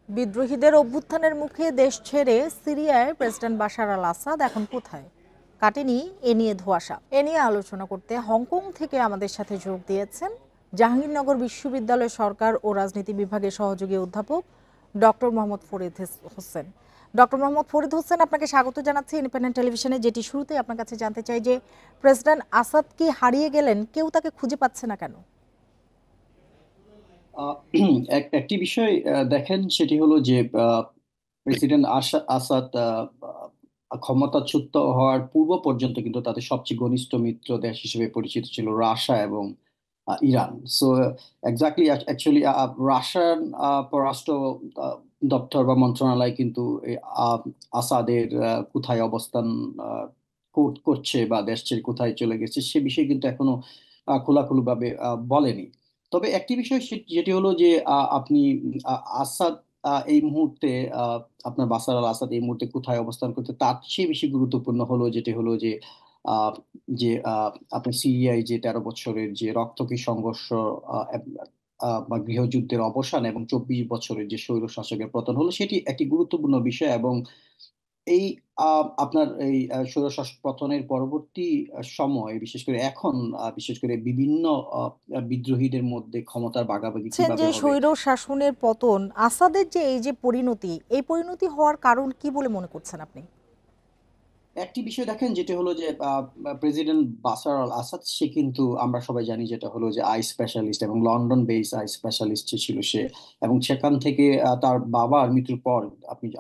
বিদ্রোহীদের অভ্যুত্থানের মুখে দেশ ছেড়ে সিরিয়ায় প্রেসিডেন্ট বাশার আল আসাদ এখন কোথায়? কাটেনি এ নিয়ে ধোঁয়াশা। এ নিয়ে আলোচনা করতে হংকং থেকে আমাদের সাথে যোগ দিয়েছেন জাহাঙ্গীরনগর বিশ্ববিদ্যালয় সরকার ও রাজনীতি বিভাগের সহযোগী অধ্যাপক ডক্টর মোহাম্মদ ফরিদ হোসেন। ডক্টর মোহাম্মদ ফরিদ হোসেন, আপনাকে স্বাগত জানাচ্ছি ইন্ডিপেন্ডেন্ট টেলিভিশনে। যেটি শুরুতে আপনার কাছে জানতে চাই যে প্রেসিডেন্ট আসাদ কি হারিয়ে গেলেন? কেউ তাকে খুঁজে পাচ্ছে না কেন? আহ, একটি বিষয় দেখেন, সেটি হলো যে প্রেসিডেন্ট আসাদ ক্ষমতাচ্যুত হওয়ার পূর্ব পর্যন্ত কিন্তু তাদের সবচেয়ে ঘনিষ্ঠ মিত্র দেশ হিসেবে পরিচিত ছিল রাশিয়া এবং Iran. So exactly actually Russian পররাষ্ট্র আহ, দপ্তর বা মন্ত্রণালয় কিন্তু এই, আসাদের কোথায় অবস্থান আহ, করছে বা দেশ ছেড়ে কোথায় চলে গেছে সে বিষয়ে কিন্তু এখনো খোলাখুলি ভাবে বলেনি। তবে একটি বিষয় যেটি হলো যে আপনি আসাদ এই মুহূর্তে আপনার বাশার আল আসাদ এই মুহূর্তে কোথায় অবস্থান করতে, তার চেয়ে বেশি গুরুত্বপূর্ণ হলো যেটি হলো যে আহ, যে আপনার সিরিয়ায় যে 13 বছরের যে রক্তক্ষয়ী সংঘর্ষ বা গৃহযুদ্ধের অবসান এবং 24 বছরের যে স্বৈর শাসকের পতন হলো, সেটি একটি গুরুত্বপূর্ণ বিষয়। এবং এই আপনার এই স্বৈরশাসক পতনের পরবর্তী সময়, বিশেষ করে এখন, বিশেষ করে বিভিন্ন বিদ্রোহীদের মধ্যে ক্ষমতার ভাগাভাগি বলছেন কিভাবে যে হবে। স্বৈর শাসনের পতন, আসাদের যে এই যে পরিণতি, এই পরিণতি হওয়ার কারণ কি বলে মনে করছেন আপনি? একটি বিষয় দেখেন, যেটা হলো যে প্রেসিডেন্ট বাশার আল আসাদ, সে কিন্তু আমরা সবাই জানি যেটা হলো যে আই স্পেশালিস্ট এবং লন্ডন বেস আই স্পেশালিস্ট ছিল সে। এবং সেখান থেকে তার বাবার মৃত্যুর পর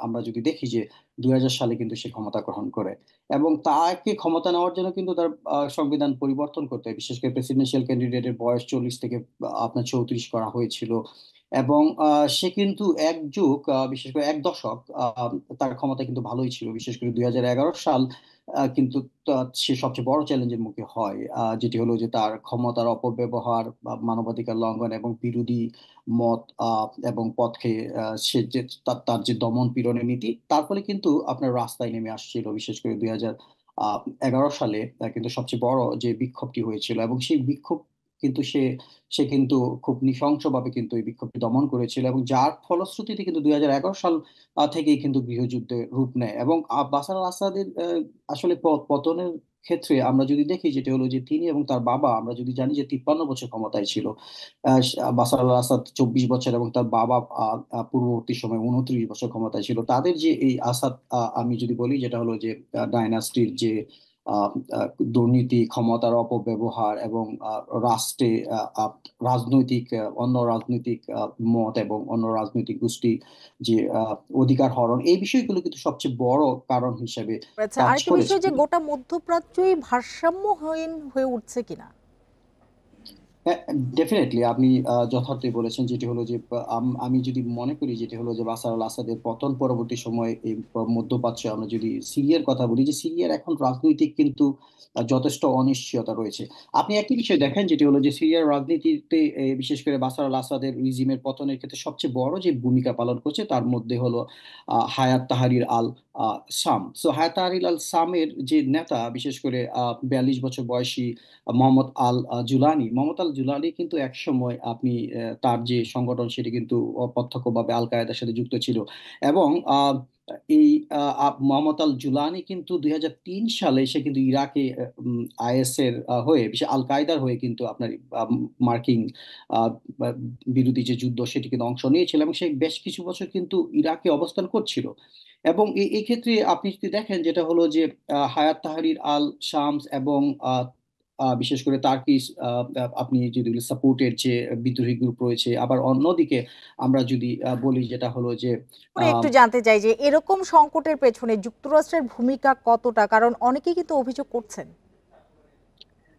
আমরা যদি দেখি যে 2000 সালে কিন্তু সে ক্ষমতা গ্রহণ করে। এবং তাকে ক্ষমতা নেওয়ার জন্য কিন্তু তার সংবিধান পরিবর্তন করতে হয়। বিশেষ করে প্রেসিডেন্সিয়াল ক্যান্ডিডেটের বয়স 40 থেকে আপনার 34 করা হয়েছিল। এবং সে কিন্তু এক যুগ, বিশেষ করে এক দশক, তার ক্ষমতা কিন্তু ভালোই ছিল। বিশেষ করে 2011 সাল কিন্তু সে সবচেয়ে বড় চ্যালেঞ্জের মুখে হয়, যেটি হলো যে তার ক্ষমতার অপব্যবহার বা মানবাধিকার লঙ্ঘন এবং বিরোধী মত এবং পথকে সে যে তার যে দমন পীড়নের নীতি, তার ফলে কিন্তু আপনার রাস্তায় নেমে আসছিল। বিশেষ করে 2011 সালে কিন্তু সবচেয়ে বড় যে বিক্ষোভটি হয়েছিল, এবং সেই বিক্ষোভ কিন্তু সে সে কিন্তু খুব নৃশংসভাবে কিন্তু এই বিক্ষোভটি দমন করেছিল, এবং যার ফলশ্রুতিতে কিন্তু 2011 সাল থেকেই কিন্তু গৃহযুদ্ধে রূপ নেয়। এবং বাশার আল আসাদের আসলে পতনের ক্ষেত্রে আমরা যদি দেখি, যেটা হলো যে তিনি এবং তার বাবা, আমরা যদি জানি যে 53 বছর ক্ষমতায় ছিল বাশার আল আসাদ, 24 বছর, এবং তার বাবা পূর্ববর্তী সময় 29 বছর ক্ষমতায় ছিল। তাদের যে এই আসাদ, আমি যদি বলি যেটা হলো যে ডাইনাস্টির যে আহ, আহ, দুর্নীতি, ক্ষমতার অপব্যবহার এবং রাষ্ট্রে রাজনৈতিক অন্য রাজনৈতিক মত এবং অন্য রাজনৈতিক গোষ্ঠী যে অধিকার হরণ, এই বিষয়গুলো কিন্তু সবচেয়ে বড় কারণ হিসেবে আচ্ছা, কাজ আরেকটি করেছে। বিষয় যে গোটা মধ্যপ্রাচ্যই ভারসাম্যহীন হয়ে উঠছে কিনা? হ্যাঁ, ডেফিনেটলি আপনি যথার্থই বলেছেন। যেটি হলো যে আমি যদি মনে করি, যেটি হলো যে বাশার আল আসাদের পতন পরবর্তী সময়ে এই মধ্যপ্রাচ্য, আমরা যদি সিরিয়ার কথা বলি, যে সিরিয়ার এখন রাজনৈতিক কিন্তু যথেষ্ট অনিশ্চয়তা রয়েছে। আপনি একটি বিষয় দেখেন, যেটি হলো যে সিরিয়ার রাজনীতিতে বিশেষ করে বাশার আল আসাদের রিজিমের পতনের ক্ষেত্রে সবচেয়ে বড় যে ভূমিকা পালন করছে, তার মধ্যে হলো হায়াত তাহরির আল সাম। সো হায়াত তাহরির আল সামের যে নেতা, বিশেষ করে 42 বছর বয়সী মোহাম্মদ আল জুলানি, মোহাম্মদ আল জুলানি কিন্তু এক সময় আপনি তার যে সংগঠন সেটি কিন্তু অপ্রত্যক্ষভাবে আল কায়েদার সাথে যুক্ত ছিল। এবং এই মোহাম্মদ আল জুলানি কিন্তু 2003 সালে সে কিন্তু ইরাকে আইএস এর হয়ে, বিশেষ আল কায়দার হয়ে কিন্তু আপনার মার্কিন আহ, বিরোধী যে যুদ্ধ সেটি কিন্তু অংশ নিয়েছিল, এবং সে বেশ কিছু বছর কিন্তু ইরাকে অবস্থান করছিল। এবং এই ক্ষেত্রে আপনি যদি দেখেন, যেটা হলো যে হায়াত তাহরির আল শামস এবং বিশেষ করে তার্কিস, আপনি যদি সাপোর্টের যে বিদ্রোহী গ্রুপ রয়েছে, আবার অন্যদিকে আমরা যদি বলি, যেটা হলো যে পরে আহ, একটু জানতে চাই যে এরকম সংকটের পেছনে যুক্তরাষ্ট্রের ভূমিকা কতটা, কারণ অনেকেই কিন্তু অভিযোগ করছেন।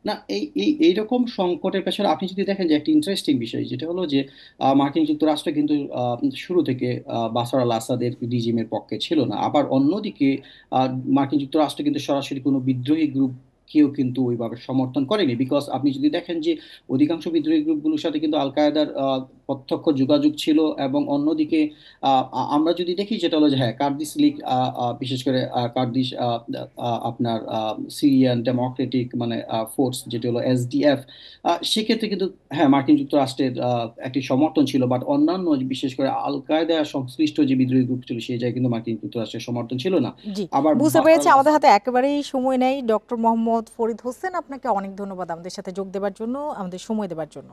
না, এই এই এইরকম সংকটের পেছনে আপনি যদি দেখেন, যে একটা ইন্টারেস্টিং বিষয়, যেটা হলো যে মার্কিন যুক্তরাষ্ট্র কিন্তু শুরু থেকে বাশার আল আসাদের রিজিমের পক্ষে ছিল না। আবার অন্যদিকে আহ, মার্কিন যুক্তরাষ্ট্র কিন্তু সরাসরি কোনো বিদ্রোহী গ্রুপ কেউ কিন্তু ওইভাবে সমর্থন করেনি। বিকজ আপনি যদি দেখেন যে অধিকাংশ বিদ্রোহী গ্রুপগুলোর সাথে কিন্তু আল কায়েদার প্রত্যক্ষ যোগাযোগ ছিল, এবং অন্যদিকে আমরা যদি দেখি যেটা হলো যে হ্যাঁ কার্দিস লীগ, বিশেষ করে কার্দিস আপনার সিরিয়ান ডেমোক্রেটিক মানে ফোর্স যেটা হলো এসডিএফ, সেক্ষেত্রে কিন্তু হ্যাঁ মার্কিন যুক্তরাষ্ট্রের একটি সমর্থন ছিল, বাট অন্যান্য বিশেষ করে আল কায়েদা সংশ্লিষ্ট যে বিদ্রোহী গ্রুপ ছিল সেই জায়গায় কিন্তু মার্কিন যুক্তরাষ্ট্রের সমর্থন ছিল না। জি, আবার বুঝতে বাশার পেরেছি। আল আমাদের আসাদ হাতে একেবারেই সময় নেই। ডক্টর মোহাম্মদ ফরিদ হোসেন, আপনাকে অনেক ধন্যবাদ আমাদের সাথে যোগ দেওয়ার জন্য, আমাদের সময় দেওয়ার জন্য।